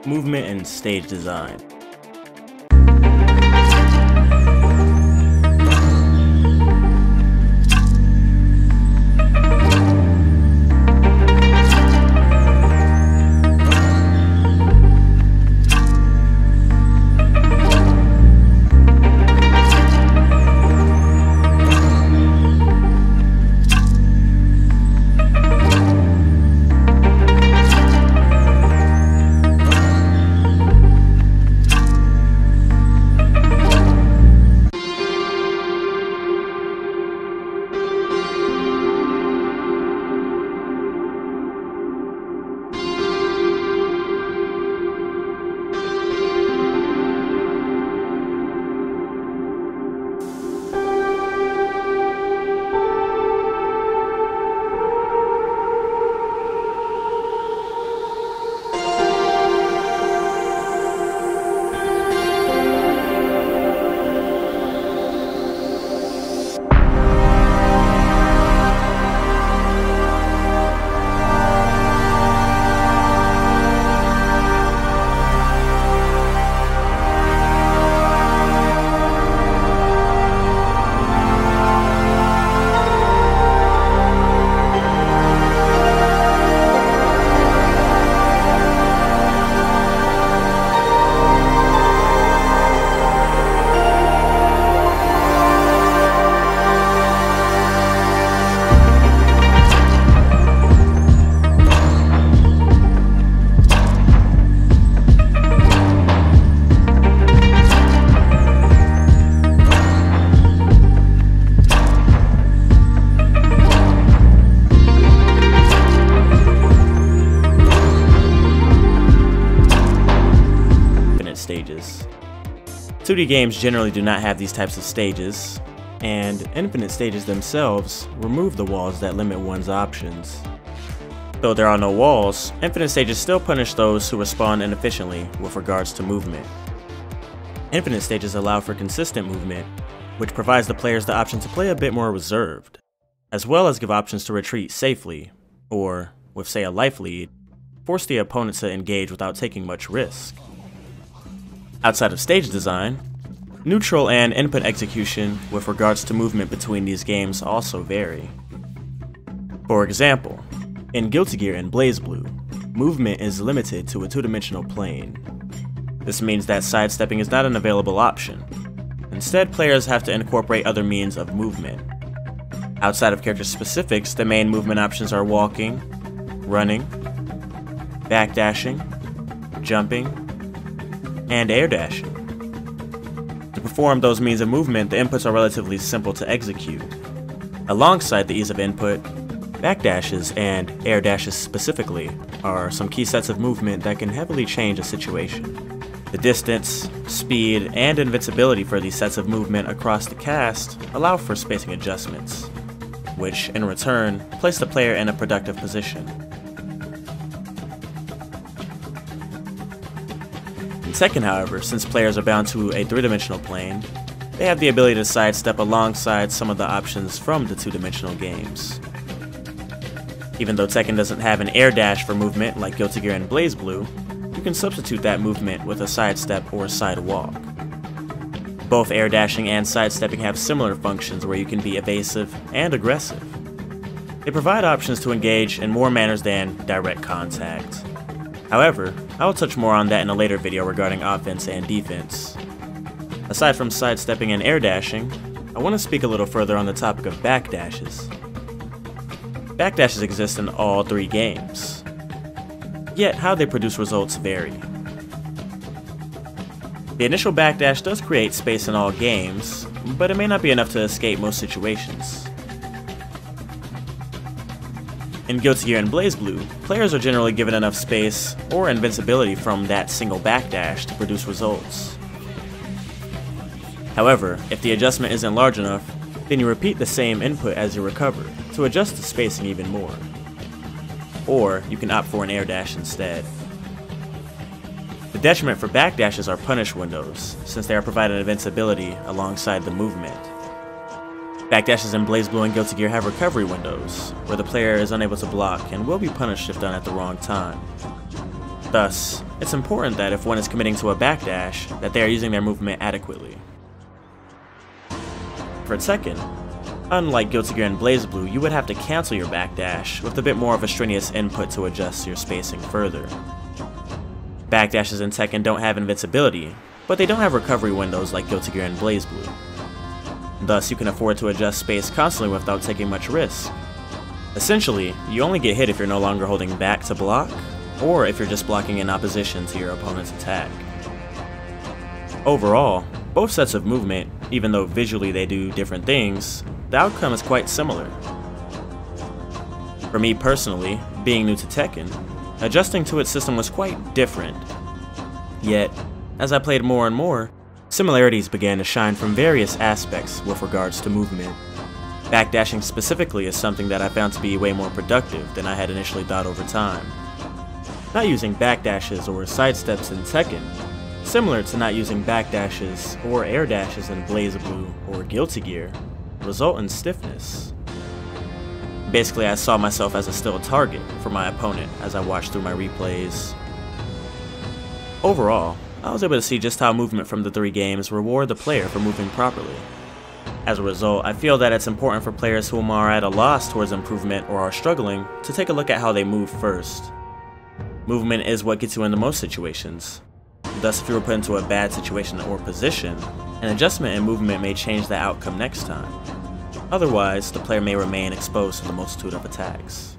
movement and stage design. Stages. 2D games generally do not have these types of stages, and infinite stages themselves remove the walls that limit one's options. Though there are no walls, infinite stages still punish those who respond inefficiently with regards to movement. Infinite stages allow for consistent movement, which provides the players the option to play a bit more reserved, as well as give options to retreat safely, or, with say a life lead, force the opponent to engage without taking much risk. Outside of stage design, neutral and input execution with regards to movement between these games also vary. For example, in Guilty Gear and BlazBlue, movement is limited to a two-dimensional plane. This means that sidestepping is not an available option. Instead, players have to incorporate other means of movement. Outside of character specifics, the main movement options are walking, running, backdashing, jumping, and air dashing. To perform those means of movement, the inputs are relatively simple to execute. Alongside the ease of input, backdashes and air dashes specifically are some key sets of movement that can heavily change a situation. The distance, speed, and invincibility for these sets of movement across the cast allow for spacing adjustments, which in return place the player in a productive position. In Tekken, however, since players are bound to a three-dimensional plane, they have the ability to sidestep alongside some of the options from the two-dimensional games. Even though Tekken doesn't have an air dash for movement like Guilty Gear and BlazBlue, you can substitute that movement with a sidestep or sidewalk. Both air dashing and sidestepping have similar functions where you can be evasive and aggressive. They provide options to engage in more manners than direct contact. However, I will touch more on that in a later video regarding offense and defense. Aside from sidestepping and air dashing, I want to speak a little further on the topic of backdashes. Backdashes exist in all three games, yet how they produce results vary. The initial backdash does create space in all games, but it may not be enough to escape most situations. In Guilty Gear and BlazBlue, players are generally given enough space or invincibility from that single backdash to produce results. However, if the adjustment isn't large enough, then you repeat the same input as you recover to adjust the spacing even more. Or you can opt for an air dash instead. The detriment for backdashes are punish windows, since they are provided invincibility alongside the movement. Backdashes in BlazBlue and Guilty Gear have recovery windows, where the player is unable to block and will be punished if done at the wrong time. Thus, it's important that if one is committing to a backdash, that they are using their movement adequately. For Tekken, unlike Guilty Gear and BlazBlue, you would have to cancel your backdash with a bit more of a strenuous input to adjust your spacing further. Backdashes in Tekken don't have invincibility, but they don't have recovery windows like Guilty Gear and BlazBlue. Thus, you can afford to adjust space constantly without taking much risk. Essentially, you only get hit if you're no longer holding back to block, or if you're just blocking in opposition to your opponent's attack. Overall, both sets of movement, even though visually they do different things, the outcome is quite similar. For me personally, being new to Tekken, adjusting to its system was quite different. Yet, as I played more and more, similarities began to shine from various aspects with regards to movement. Backdashing specifically is something that I found to be way more productive than I had initially thought over time. Not using backdashes or sidesteps in Tekken, similar to not using backdashes or air dashes in BlazBlue or Guilty Gear, result in stiffness. Basically, I saw myself as a still target for my opponent as I watched through my replays. Overall, I was able to see just how movement from the three games reward the player for moving properly. As a result, I feel that it's important for players whom are at a loss towards improvement or are struggling to take a look at how they move first. Movement is what gets you into most situations. Thus, if you were put into a bad situation or position, an adjustment in movement may change the outcome next time. Otherwise, the player may remain exposed to the multitude of attacks.